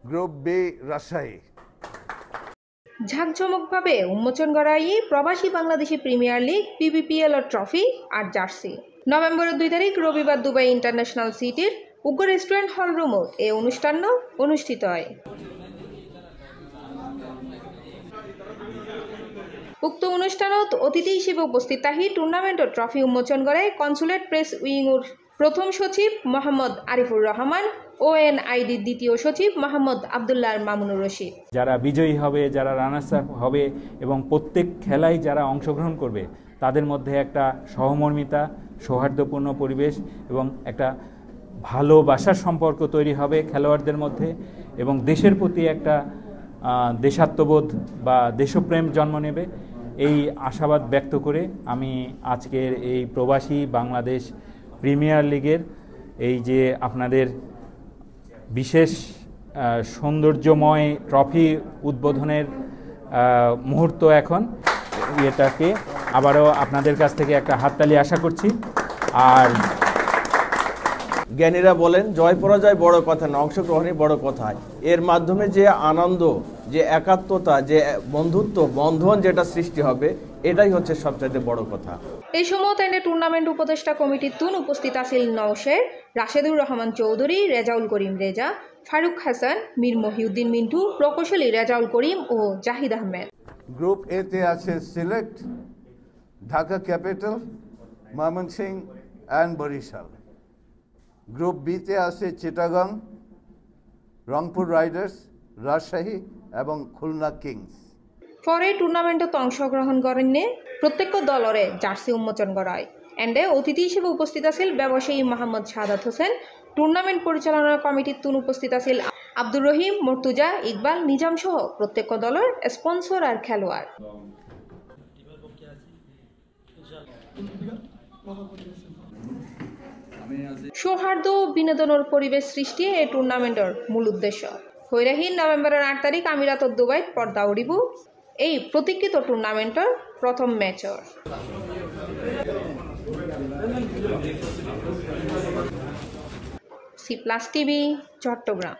Group B Rajshahi. ঝাঁকঝমকভাবে উন্মোচন করা এই প্রবাসী বাংলাদেশি প্রিমিয়ার লিগ পিবিপিএল ট্রফি আর জার্সি। নভেম্বরের 2 তারিখ রবিবার দুবাই ইন্টারন্যাশনাল সিটির উগ্র রেস্টুরেন্ট হল রুমত এই অনুষ্ঠান অনুষ্ঠিত হয়। উক্ত অনুষ্ঠানত অতিথি হিসেবে উপস্থিত থাকি টুর্নামেন্টের ট্রফি উন্মোচন করে কনসুলেট প্রেস উইংয়ের প্রথম সচিব মোহাম্মদ আরিফুর রহমান, ওএনআইডির দ্বিতীয় সচিব মোহাম্মদ আবদুল্লাহ মামুনুর রশিদ। যারা বিজয়ী হবে, যারা রানার্স আপ হবে এবং প্রত্যেক খেলায় যারা অংশগ্রহণ করবে তাদের মধ্যে একটা সহমর্মিতা, সৌহার্দ্যপূর্ণ পরিবেশ এবং একটা ভালোবাসার সম্পর্ক তৈরি হবে খেলোয়াড়দের মধ্যে এবং দেশের প্রতি একটা দেশাত্মবোধ বা দেশপ্রেম জন্ম নেবে। এই আশাবাদ ব্যক্ত করে আমি আজকের এই প্রবাসী বাংলাদেশ প্রিমিয়ার লিগের এই যে আপনাদের বিশেষ সৌন্দর্যময় ট্রফি উদ্বোধনের মুহূর্ত এখন, এটাকে আবারও আপনাদের কাছ থেকে একটা হাততালি আশা করছি। আর জ্ঞানীরা বলেন জয় পরাজয় বড় কথা না, অংশগ্রহণই বড় কথা। এর মাধ্যমে যে আনন্দ, যে একাত্মতা, যে বন্ধুত্ব বন্ধন যেটা সৃষ্টি হবে, এটাই হচ্ছে সবচেয়ে বড় কথা। এই সময় টুর্নামেন্ট উপদেষ্টা কমিটির তুন উপস্থিত আছেন নওশের, রাশেদুর রহমান চৌধুরী, রেজাউল করিম রেজা, ফারুক হাসান, মীর মহিউদ্দিন মিন্টু, প্রকৌশলী রেজাউল করিম ও জাহিদ আহমেদ। গ্রুপ এ তে আছে Sylhet, Dhaka capital, Mymensingh and Barishal. Group B তে আছে চিটাগং, রংপুর রাইডার্স, রাজশাহী এবং খুলনা কিংস। পরে টুর্নামেন্টত অংশগ্রহণ করেন প্রত্যেক দলরে জার্সি উন্মোচন করা হয়। এন্ডে অতিথি হিসেবে উপস্থিত আছিল ব্যবসায়ী মোহাম্মদ শাহাদাত হোসেন। টুর্নামেন্ট পরিচালনা কমিটির তুন উপস্থিত আছিল আব্দুর রহিম, মর্তুজা, ইকবাল, নিজাম সহ প্রত্যেক দলের স্পন্সর আর খেলোয়াড়। সৌহার্দ্য বিনোদনের পরিবেশ সৃষ্টি এই টুর্নামেন্টের মূল উদ্দেশ্য। হৈরাহীন নভেম্বরের 8 তারিখ আমিরাতত দুবাইত পর্দা উড়িব এই প্রতীক্ষিত টুর্নামেন্টের প্রথম ম্যাচর। C plus TV, Chittagong.